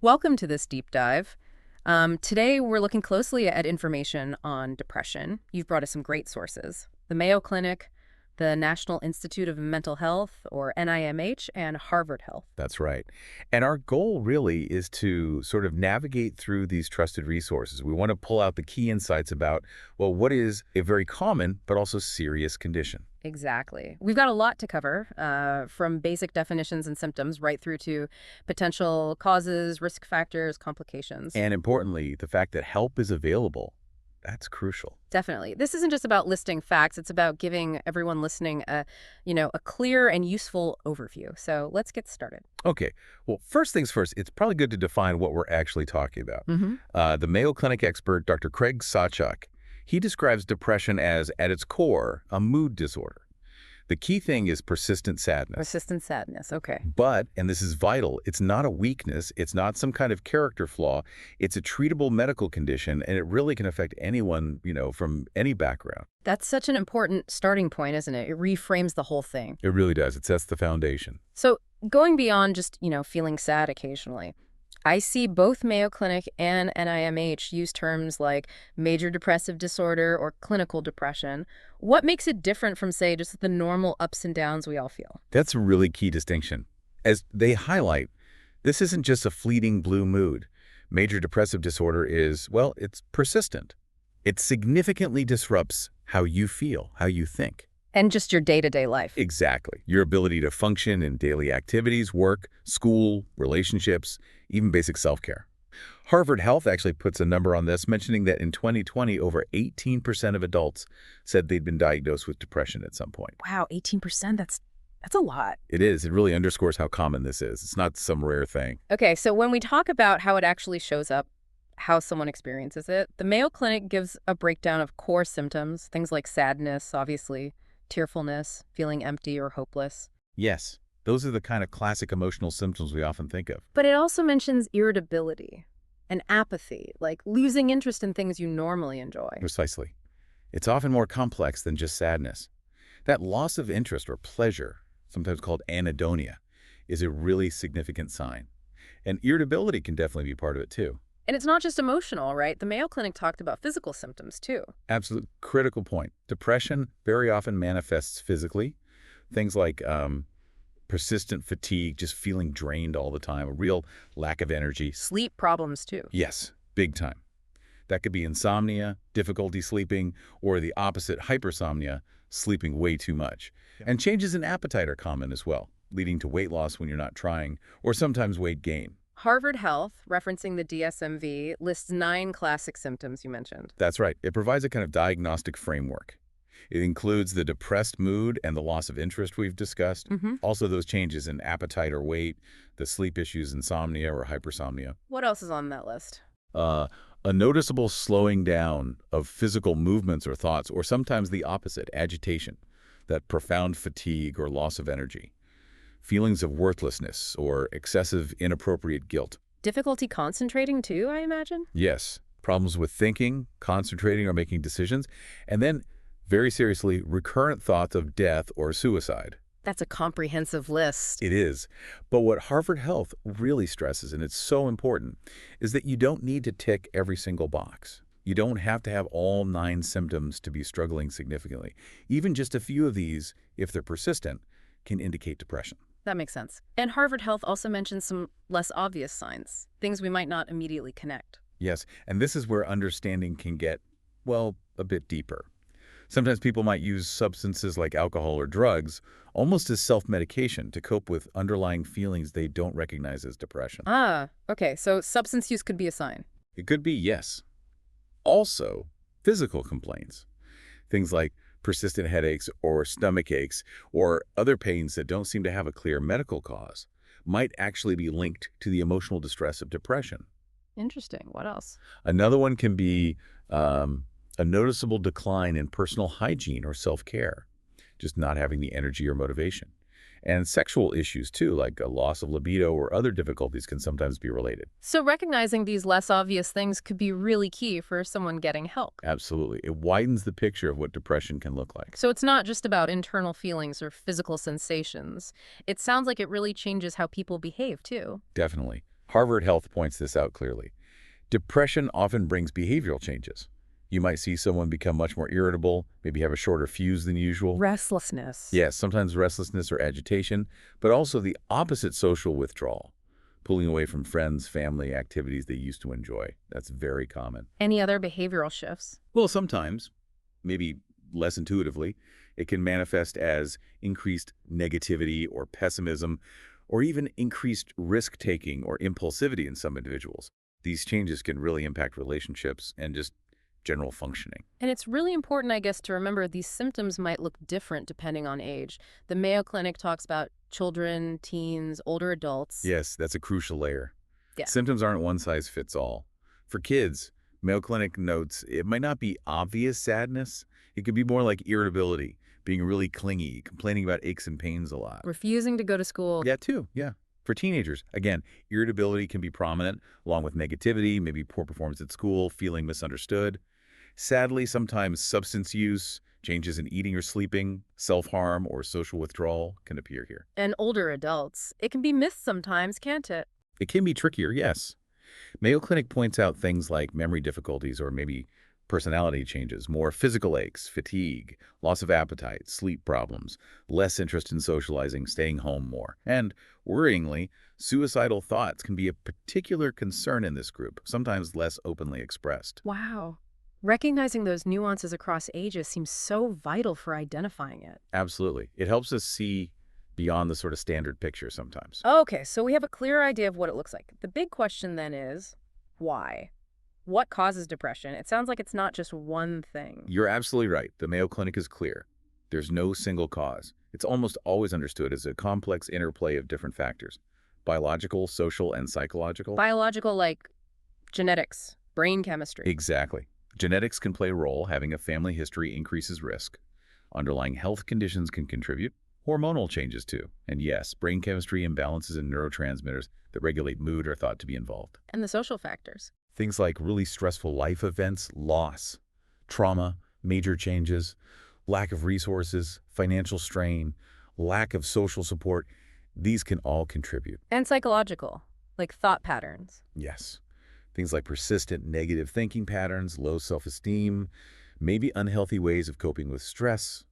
Welcome to this deep dive. Today, we're looking closely at information on depression. You've brought us some great sources. The Mayo Clinic, the National Institute of Mental Health, or NIMH, and Harvard Health. That's right. And our goal really is to sort of navigate through these trusted resources. We want to pull out the key insights about, well, what is a very common but also serious condition? Exactly. We've got a lot to cover, from basic definitions and symptoms right through to potential causes, risk factors, complications. And importantly, the fact that help is available. That's crucial. Definitely. This isn't just about listing facts. It's about giving everyone listening a clear and useful overview. So let's get started. Okay, well, first things first, it's probably good to define what we're actually talking about. The Mayo Clinic expert, Dr. Craig Sawchuk, he describes depression as, at its core, a mood disorder. The key thing is persistent sadness. Persistent sadness. Okay. But, and this is vital, it's not a weakness, it's not some kind of character flaw, it's a treatable medical condition, and it really can affect anyone, from any background. That's such an important starting point, isn't it? It reframes the whole thing. It really does. It sets the foundation. So going beyond just, feeling sad occasionally, I see both Mayo Clinic and NIMH use terms like major depressive disorder or clinical depression. What makes it different from, say, just the normal ups and downs we all feel? That's a really key distinction. As they highlight, this isn't just a fleeting blue mood. Major depressive disorder is, well, it's persistent. It significantly disrupts how you feel, how you think. And just your day-to-day life. Exactly. Your ability to function in daily activities, work, school, relationships, even basic self-care. Harvard Health actually puts a number on this, mentioning that in 2020, over 18% of adults said they'd been diagnosed with depression at some point. Wow, 18%? That's a lot. It is. It really underscores how common this is. It's not some rare thing. Okay, so when we talk about how it actually shows up, how someone experiences it, the Mayo Clinic gives a breakdown of core symptoms, things like sadness, obviously, tearfulness, feeling empty or hopeless. Yes, those are the kind of classic emotional symptoms we often think of. But it also mentions irritability and apathy, like losing interest in things you normally enjoy. Precisely. It's often more complex than just sadness. That loss of interest or pleasure, sometimes called anhedonia, is a really significant sign. And irritability can definitely be part of it too. And it's not just emotional, right? The Mayo Clinic talked about physical symptoms too. Absolute critical point. Depression very often manifests physically. Things like persistent fatigue, just feeling drained all the time, a real lack of energy. Sleep problems too. Yes, big time. That could be insomnia, difficulty sleeping, or the opposite, hypersomnia, sleeping way too much. And changes in appetite are common as well, leading to weight loss when you're not trying, or sometimes weight gain. Harvard Health, referencing the DSM-V, lists 9 classic symptoms you mentioned. That's right. It provides a kind of diagnostic framework. It includes the depressed mood and the loss of interest we've discussed. Also those changes in appetite or weight, the sleep issues, insomnia or hypersomnia. What else is on that list? A noticeable slowing down of physical movements or thoughts, or sometimes the opposite, agitation, that profound fatigue or loss of energy. Feelings of worthlessness or excessive inappropriate guilt. Difficulty concentrating too, I imagine? Yes, problems with thinking, concentrating, or making decisions. And then, very seriously, recurrent thoughts of death or suicide. That's a comprehensive list. It is. But what Harvard Health really stresses, and it's so important, is that you don't need to tick every single box. You don't have to have all 9 symptoms to be struggling significantly. Even just a few of these, if they're persistent, can indicate depression. That makes sense. And Harvard Health also mentions some less obvious signs, things we might not immediately connect. Yes, and this is where understanding can get, well, a bit deeper. Sometimes people might use substances like alcohol or drugs almost as self-medication to cope with underlying feelings they don't recognize as depression. Ah, okay, so substance use could be a sign. It could be, yes. Also, physical complaints. Things like persistent headaches or stomach aches or other pains that don't seem to have a clear medical cause might actually be linked to the emotional distress of depression. Interesting. What else? Another one can be a noticeable decline in personal hygiene or self-care, just not having the energy or motivation. And sexual issues, too, like a loss of libido or other difficulties can sometimes be related. So recognizing these less obvious things could be really key for someone getting help. Absolutely. It widens the picture of what depression can look like. So it's not just about internal feelings or physical sensations. It sounds like it really changes how people behave, too. Definitely. Harvard Health points this out clearly. Depression often brings behavioral changes. You might see someone become much more irritable, maybe have a shorter fuse than usual. Restlessness. Yes, sometimes restlessness or agitation, but also the opposite social withdrawal, pulling away from friends, family, activities they used to enjoy. That's very common. Any other behavioral shifts? Well, sometimes, maybe less intuitively, it can manifest as increased negativity or pessimism, or even increased risk-taking or impulsivity in some individuals. These changes can really impact relationships and just general functioning. And it's really important, I guess, to remember these symptoms might look different depending on age. The Mayo Clinic talks about children, teens, older adults. Yes, that's a crucial layer. Yeah. Symptoms aren't one size fits all. For kids, Mayo Clinic notes it might not be obvious sadness. It could be more like irritability, being really clingy, complaining about aches and pains a lot. Refusing to go to school. Yeah, too. Yeah. For teenagers, again, irritability can be prominent, along with negativity, maybe poor performance at school, feeling misunderstood. Sadly, sometimes substance use, changes in eating or sleeping, self-harm, or social withdrawal can appear here. And older adults. It can be missed sometimes, can't it? It can be trickier, yes. Mayo Clinic points out things like memory difficulties or maybe personality changes, more physical aches, fatigue, loss of appetite, sleep problems, less interest in socializing, staying home more. And, worryingly, suicidal thoughts can be a particular concern in this group, sometimes less openly expressed. Wow. Recognizing those nuances across ages seems so vital for identifying it. Absolutely. It helps us see beyond the sort of standard picture sometimes. Okay, so we have a clear idea of what it looks like. The big question then is, why? What causes depression? It sounds like it's not just one thing. You're absolutely right. The Mayo Clinic is clear. There's no single cause. It's almost always understood as a complex interplay of different factors: biological, social, and psychological. Biological, like genetics, brain chemistry. Exactly. Genetics can play a role. Having a family history increases risk. Underlying health conditions can contribute. Hormonal changes too. And yes, brain chemistry imbalances in neurotransmitters that regulate mood are thought to be involved. And the social factors. Things like really stressful life events, loss, trauma, major changes, lack of resources, financial strain, lack of social support, these can all contribute. And psychological, like thought patterns. Yes. Things like persistent negative thinking patterns, low self-esteem, maybe unhealthy ways of coping with stress.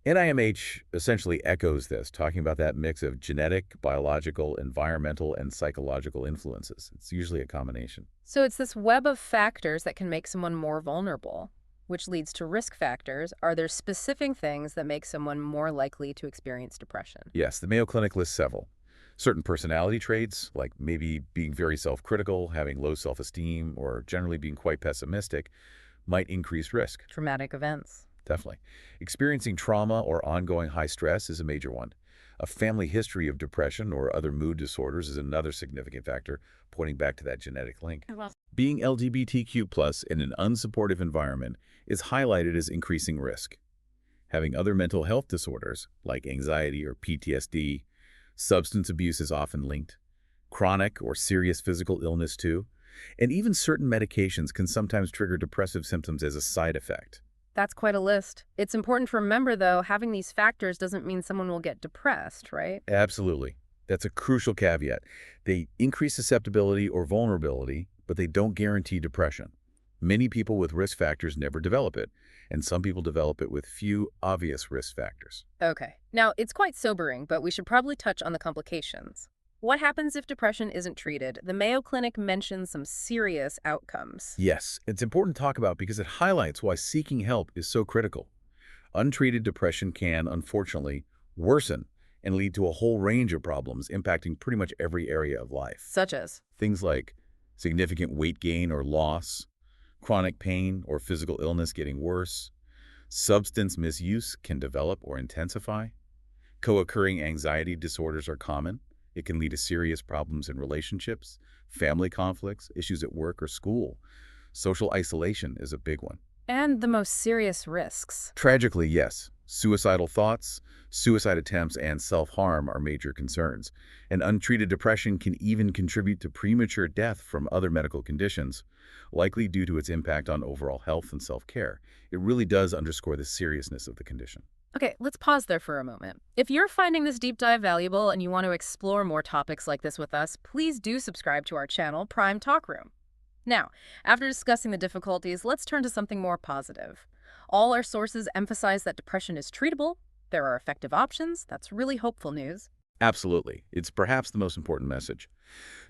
NIMH essentially echoes this, talking about that mix of genetic, biological, environmental, and psychological influences. It's usually a combination. So it's this web of factors that can make someone more vulnerable, which leads to risk factors. Are there specific things that make someone more likely to experience depression? Yes, the Mayo Clinic lists several. Certain personality traits, like maybe being very self-critical, having low self-esteem, or generally being quite pessimistic, might increase risk. Traumatic events. Definitely. Experiencing trauma or ongoing high stress is a major one. A family history of depression or other mood disorders is another significant factor, pointing back to that genetic link. Being LGBTQ+ in an unsupportive environment is highlighted as increasing risk. Having other mental health disorders, like anxiety or PTSD, substance abuse is often linked. Chronic or serious physical illness too. And even certain medications can sometimes trigger depressive symptoms as a side effect. That's quite a list. It's important to remember, though, having these factors doesn't mean someone will get depressed, right? Absolutely. That's a crucial caveat. They increase susceptibility or vulnerability, but they don't guarantee depression. Many people with risk factors never develop it, and some people develop it with few obvious risk factors. Okay. Now, it's quite sobering, but we should probably touch on the complications. What happens if depression isn't treated? The Mayo Clinic mentions some serious outcomes. Yes, it's important to talk about because it highlights why seeking help is so critical. Untreated depression can, unfortunately, worsen and lead to a whole range of problems impacting pretty much every area of life. Such as? Things like significant weight gain or loss, chronic pain or physical illness getting worse, substance misuse can develop or intensify, co-occurring anxiety disorders are common. It can lead to serious problems in relationships, family conflicts, issues at work or school. Social isolation is a big one. And the most serious risks. Tragically, yes, suicidal thoughts, suicide attempts, and self-harm are major concerns. And untreated depression can even contribute to premature death from other medical conditions, likely due to its impact on overall health and self-care. It really does underscore the seriousness of the condition. Okay, let's pause there for a moment. If you're finding this deep dive valuable and you want to explore more topics like this with us, please do subscribe to our channel, Prime Talkroom. Now, after discussing the difficulties, let's turn to something more positive. All our sources emphasize that depression is treatable, there are effective options. That's really hopeful news. Absolutely. It's perhaps the most important message.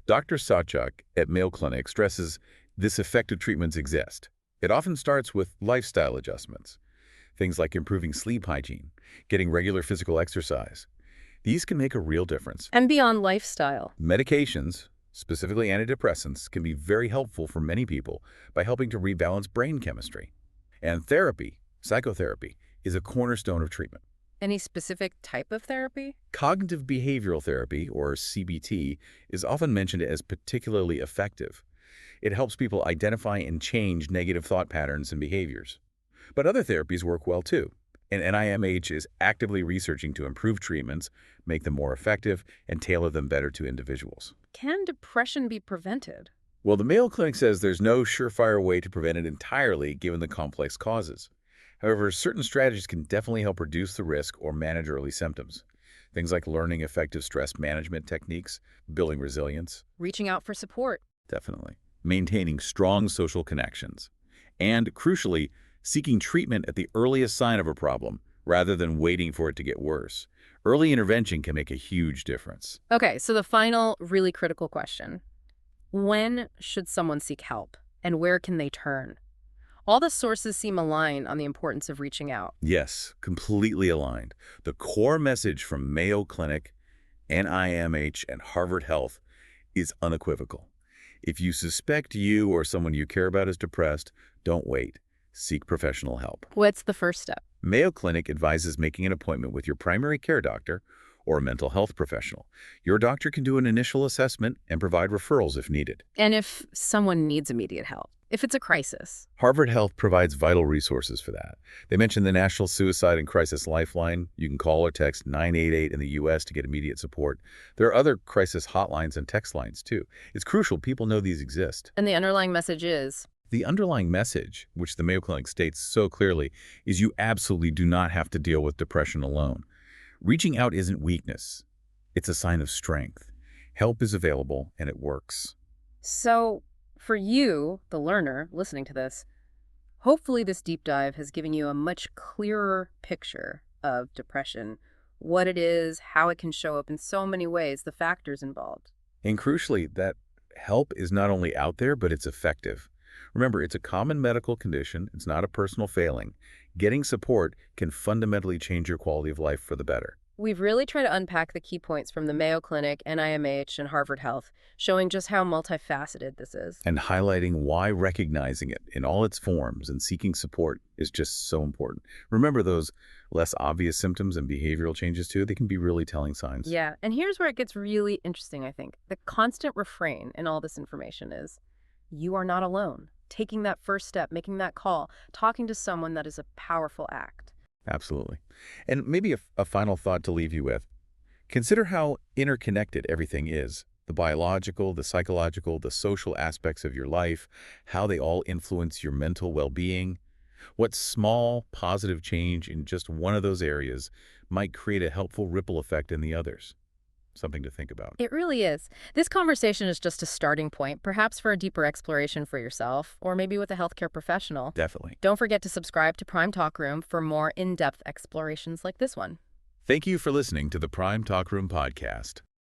Dr. Sawchuk at Mayo Clinic stresses this effective treatments exist. It often starts with lifestyle adjustments, things like improving sleep hygiene, getting regular physical exercise. These can make a real difference. And beyond lifestyle. Medications, specifically antidepressants, can be very helpful for many people by helping to rebalance brain chemistry. And therapy, psychotherapy, is a cornerstone of treatment. Any specific type of therapy? Cognitive behavioral therapy, or CBT, is often mentioned as particularly effective. It helps people identify and change negative thought patterns and behaviors. But other therapies work well too, and NIMH is actively researching to improve treatments, make them more effective, and tailor them better to individuals. Can depression be prevented? Well, the Mayo Clinic says there's no surefire way to prevent it entirely given the complex causes. However, certain strategies can definitely help reduce the risk or manage early symptoms. Things like learning effective stress management techniques, building resilience. Reaching out for support. Definitely. Maintaining strong social connections. And, crucially, seeking treatment at the earliest sign of a problem rather than waiting for it to get worse. Early intervention can make a huge difference. Okay, so the final, really critical question. When should someone seek help, and where can they turn? All the sources seem aligned on the importance of reaching out. Yes, completely aligned. The core message from Mayo Clinic, NIMH, and Harvard Health is unequivocal. If you suspect you or someone you care about is depressed, don't wait. Seek professional help. What's the first step? Mayo Clinic advises making an appointment with your primary care doctor or a mental health professional. Your doctor can do an initial assessment and provide referrals if needed. And if someone needs immediate help, if it's a crisis? Harvard Health provides vital resources for that. They mention the National Suicide and Crisis Lifeline. You can call or text 988 in the U.S. to get immediate support. There are other crisis hotlines and text lines, too. It's crucial people know these exist. And the underlying message is? The underlying message, which the Mayo Clinic states so clearly, is you absolutely do not have to deal with depression alone. Reaching out isn't weakness. It's a sign of strength. Help is available, and it works. So, for you, the learner, listening to this, hopefully this deep dive has given you a much clearer picture of depression, what it is, how it can show up in so many ways, the factors involved. And crucially, that help is not only out there, but it's effective. Remember, it's a common medical condition. It's not a personal failing. Getting support can fundamentally change your quality of life for the better. We've really tried to unpack the key points from the Mayo Clinic, NIMH, and Harvard Health, showing just how multifaceted this is. And highlighting why recognizing it in all its forms and seeking support is just so important. Remember those less obvious symptoms and behavioral changes too? They can be really telling signs. Yeah, and here's where it gets really interesting, I think. The constant refrain in all this information is, you are not alone. Taking that first step, making that call, talking to someone, that is a powerful act. Absolutely. And maybe a final thought to leave you with. Consider how interconnected everything is. The biological, the psychological, the social aspects of your life, how they all influence your mental well-being. What small, positive change in just one of those areas might create a helpful ripple effect in the others. Something to think about. It really is. This conversation is just a starting point, perhaps for a deeper exploration for yourself, or maybe with a healthcare professional. Definitely. Don't forget to subscribe to Prime Talkroom for more in-depth explorations like this one. Thank you for listening to the Prime Talkroom podcast.